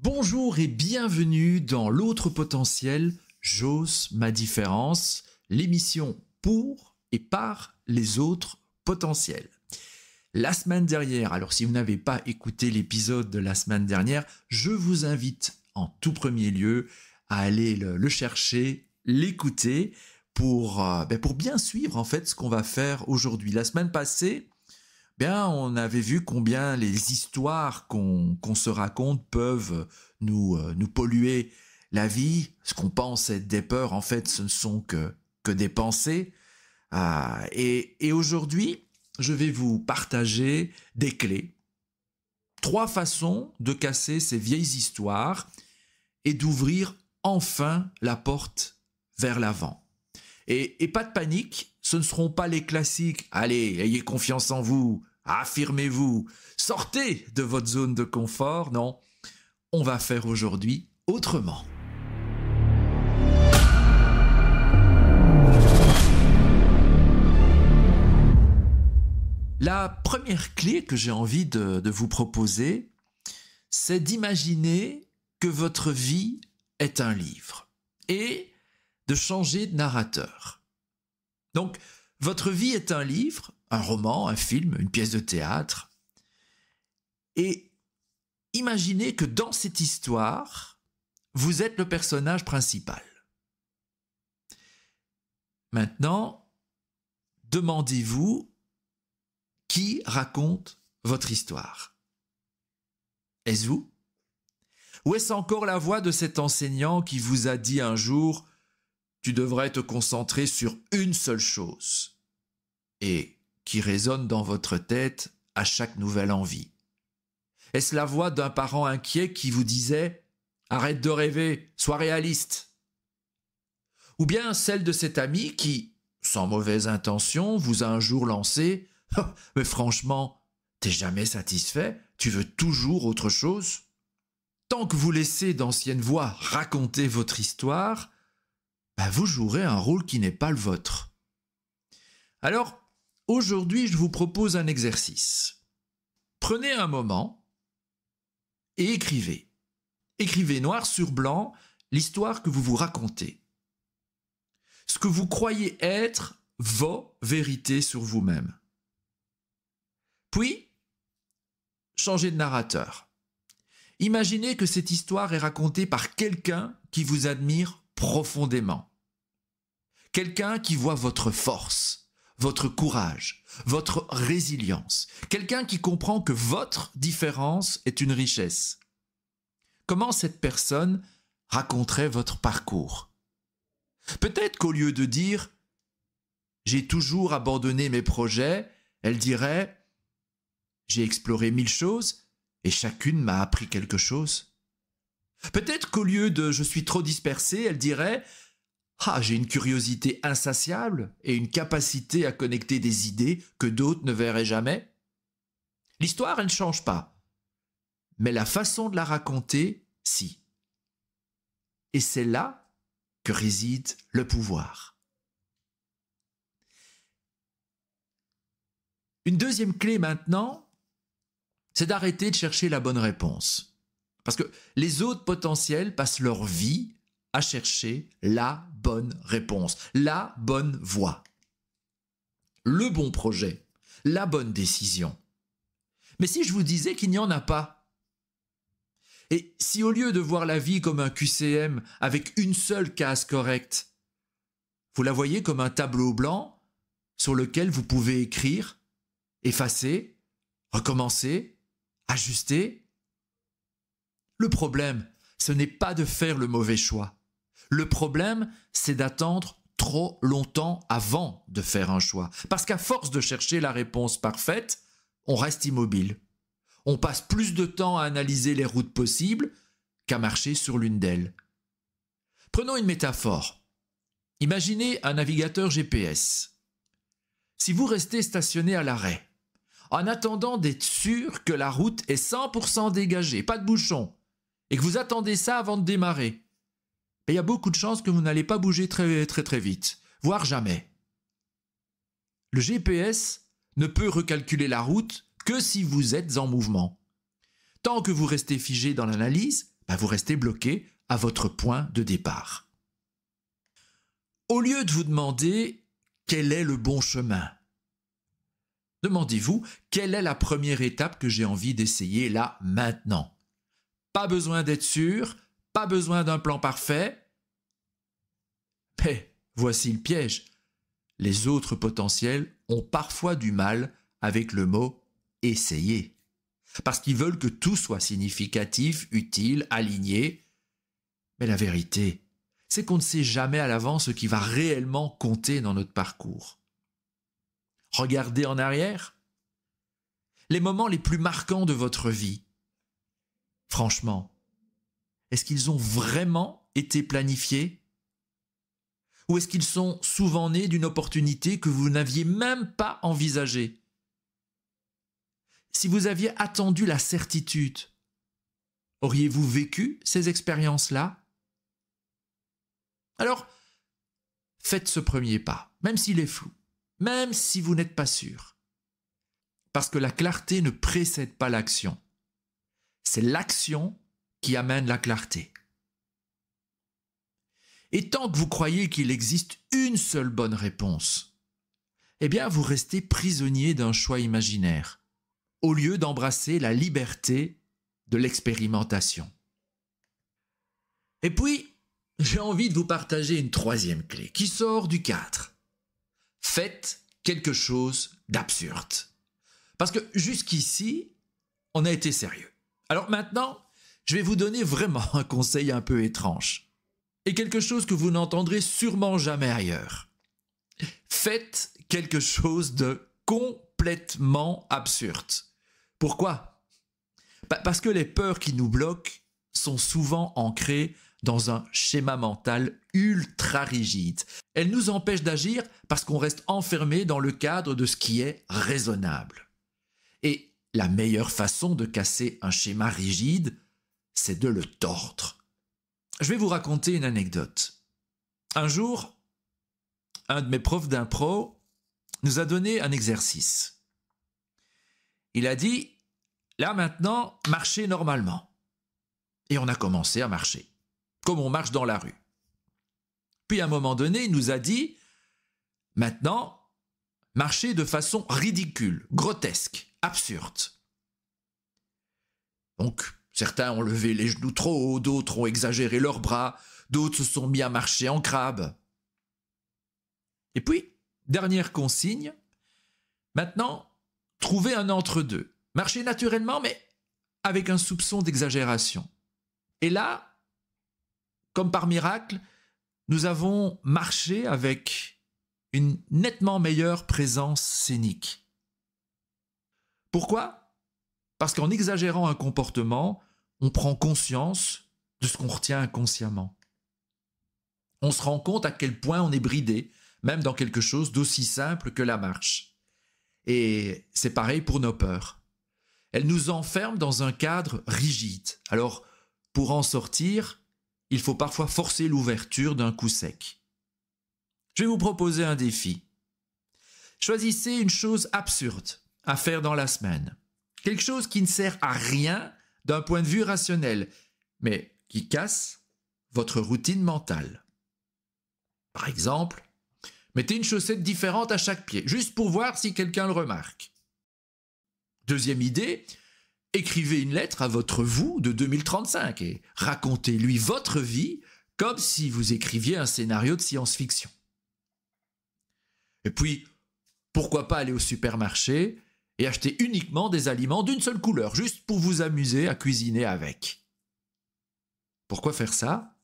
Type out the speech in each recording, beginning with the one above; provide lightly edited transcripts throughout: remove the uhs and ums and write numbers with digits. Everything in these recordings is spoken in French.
Bonjour et bienvenue dans l'autre potentiel, j'ose ma différence, l'émission pour et par les autres potentiels. La semaine dernière, alors si vous n'avez pas écouté l'épisode de la semaine dernière, je vous invite en tout premier lieu à aller le chercher, l'écouter pour bien suivre en fait ce qu'on va faire aujourd'hui. La semaine passée, on avait vu combien les histoires qu'on se raconte peuvent nous polluer la vie. Ce qu'on pense être des peurs, en fait, ce ne sont que des pensées. Et aujourd'hui, je vais vous partager des clés. 3 façons de casser ces vieilles histoires et d'ouvrir enfin la porte vers l'avant. Et pas de panique, ce ne seront pas les classiques. Allez, ayez confiance en vous, affirmez-vous, sortez de votre zone de confort. Non, on va faire aujourd'hui autrement. La première clé que j'ai envie de vous proposer, c'est d'imaginer que votre vie est un livre et de changer de narrateur. Donc, votre vie est un livre, un roman, un film, une pièce de théâtre. Et imaginez que dans cette histoire, vous êtes le personnage principal. Maintenant, demandez-vous qui raconte votre histoire. Est-ce vous ? Ou est-ce encore la voix de cet enseignant qui vous a dit un jour « Tu devrais te concentrer sur une seule chose » et qui résonne dans votre tête à chaque nouvelle envie? Est-ce la voix d'un parent inquiet qui vous disait « Arrête de rêver, sois réaliste » Ou bien celle de cet ami qui, sans mauvaise intention, vous a un jour lancé « Oh, mais franchement, t'es jamais satisfait, tu veux toujours autre chose ?» Tant que vous laissez d'anciennes voix raconter votre histoire, vous jouerez un rôle qui n'est pas le vôtre. Alors, aujourd'hui, je vous propose un exercice. Prenez un moment et écrivez. Écrivez noir sur blanc l'histoire que vous vous racontez. Ce que vous croyez être vos vérités sur vous-même. Puis, changez de narrateur. Imaginez que cette histoire est racontée par quelqu'un qui vous admire profondément. Quelqu'un qui voit votre force, votre courage, votre résilience. Quelqu'un qui comprend que votre différence est une richesse. Comment cette personne raconterait votre parcours? Peut-être qu'au lieu de dire « J'ai toujours abandonné mes projets », elle dirait « J'ai exploré 1000 choses et chacune m'a appris quelque chose ». Peut-être qu'au lieu de « je suis trop dispersée », elle dirait « Ah, j'ai une curiosité insatiable et une capacité à connecter des idées que d'autres ne verraient jamais ». L'histoire, elle ne change pas, mais la façon de la raconter, si. Et c'est là que réside le pouvoir. Une deuxième clé maintenant, c'est d'arrêter de chercher la bonne réponse. Parce que les autres potentiels passent leur vie à chercher la bonne réponse, la bonne voie, le bon projet, la bonne décision. Mais si je vous disais qu'il n'y en a pas, et si au lieu de voir la vie comme un QCM avec une seule case correcte, vous la voyez comme un tableau blanc sur lequel vous pouvez écrire, effacer, recommencer, ajuster. Le problème, ce n'est pas de faire le mauvais choix. Le problème, c'est d'attendre trop longtemps avant de faire un choix. Parce qu'à force de chercher la réponse parfaite, on reste immobile. On passe plus de temps à analyser les routes possibles qu'à marcher sur l'une d'elles. Prenons une métaphore. Imaginez un navigateur GPS. Si vous restez stationné à l'arrêt, en attendant d'être sûr que la route est 100% dégagée, pas de bouchon, et que vous attendez ça avant de démarrer, il y a beaucoup de chances que vous n'allez pas bouger très vite, voire jamais. Le GPS ne peut recalculer la route que si vous êtes en mouvement. Tant que vous restez figé dans l'analyse, vous restez bloqué à votre point de départ. Au lieu de vous demander quel est le bon chemin, demandez-vous quelle est la première étape que j'ai envie d'essayer là, maintenant. Pas besoin d'être sûr, pas besoin d'un plan parfait. Mais voici le piège. Les autres potentiels ont parfois du mal avec le mot « essayer ». Parce qu'ils veulent que tout soit significatif, utile, aligné. Mais la vérité, c'est qu'on ne sait jamais à l'avance ce qui va réellement compter dans notre parcours. Regardez en arrière. Les moments les plus marquants de votre vie. Franchement, est-ce qu'ils ont vraiment été planifiés ? Ou est-ce qu'ils sont souvent nés d'une opportunité que vous n'aviez même pas envisagée ? Si vous aviez attendu la certitude, auriez-vous vécu ces expériences-là ? Alors, faites ce premier pas, même s'il est flou, même si vous n'êtes pas sûr. Parce que la clarté ne précède pas l'action. C'est l'action qui amène la clarté. Et tant que vous croyez qu'il existe une seule bonne réponse, eh bien vous restez prisonnier d'un choix imaginaire, au lieu d'embrasser la liberté de l'expérimentation. Et puis, j'ai envie de vous partager une troisième clé qui sort du cadre. Faites quelque chose d'absurde. Parce que jusqu'ici, on a été sérieux. Alors maintenant, je vais vous donner vraiment un conseil un peu étrange. Et quelque chose que vous n'entendrez sûrement jamais ailleurs. Faites quelque chose de complètement absurde. Pourquoi ? Parce que les peurs qui nous bloquent sont souvent ancrées dans un schéma mental ultra rigide. Elles nous empêchent d'agir parce qu'on reste enfermé dans le cadre de ce qui est raisonnable. Et la meilleure façon de casser un schéma rigide, c'est de le tordre. Je vais vous raconter une anecdote. Un jour, un de mes profs d'impro nous a donné un exercice. Il a dit « Là maintenant, marchez normalement ». Et on a commencé à marcher, comme on marche dans la rue. Puis à un moment donné, il nous a dit « Maintenant, marchez de façon ridicule, grotesque, absurde ». Donc, certains ont levé les genoux trop haut, d'autres ont exagéré leurs bras, d'autres se sont mis à marcher en crabe. Et puis, dernière consigne, maintenant, trouvez un entre-deux. Marchez naturellement, mais avec un soupçon d'exagération. Et là, comme par miracle, nous avons marché avec une nettement meilleure présence scénique. Pourquoi ? Parce qu'en exagérant un comportement, on prend conscience de ce qu'on retient inconsciemment. On se rend compte à quel point on est bridé, même dans quelque chose d'aussi simple que la marche. Et c'est pareil pour nos peurs. Elles nous enferment dans un cadre rigide. Alors, pour en sortir, il faut parfois forcer l'ouverture d'un coup sec. Je vais vous proposer un défi. Choisissez une chose absurde à faire dans la semaine. Quelque chose qui ne sert à rien d'un point de vue rationnel, mais qui casse votre routine mentale. Par exemple, mettez une chaussette différente à chaque pied, juste pour voir si quelqu'un le remarque. Deuxième idée, écrivez une lettre à votre vous de 2035 et racontez-lui votre vie comme si vous écriviez un scénario de science-fiction. Et puis, pourquoi pas aller au supermarché et acheter uniquement des aliments d'une seule couleur, juste pour vous amuser à cuisiner avec. Pourquoi faire ça ?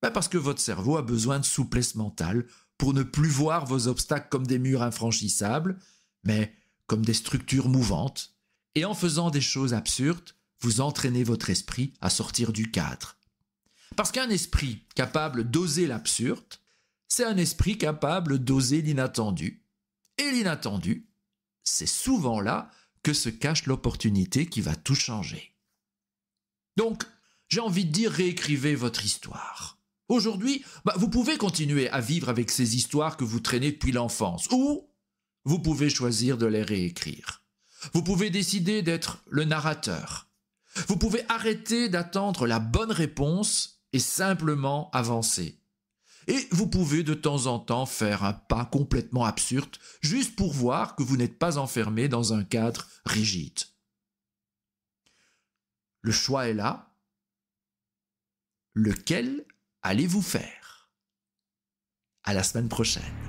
Parce que votre cerveau a besoin de souplesse mentale pour ne plus voir vos obstacles comme des murs infranchissables, mais comme des structures mouvantes. Et en faisant des choses absurdes, vous entraînez votre esprit à sortir du cadre. Parce qu'un esprit capable d'oser l'absurde, c'est un esprit capable d'oser l'inattendu. Et l'inattendu, c'est souvent là que se cache l'opportunité qui va tout changer. Donc, j'ai envie de dire, réécrivez votre histoire. Aujourd'hui, vous pouvez continuer à vivre avec ces histoires que vous traînez depuis l'enfance, ou vous pouvez choisir de les réécrire. Vous pouvez décider d'être le narrateur, Vous pouvez arrêter d'attendre la bonne réponse et simplement avancer. Et vous pouvez de temps en temps faire un pas complètement absurde, juste pour voir que vous n'êtes pas enfermé dans un cadre rigide. Le choix est là. Lequel allez-vous faire? À la semaine prochaine.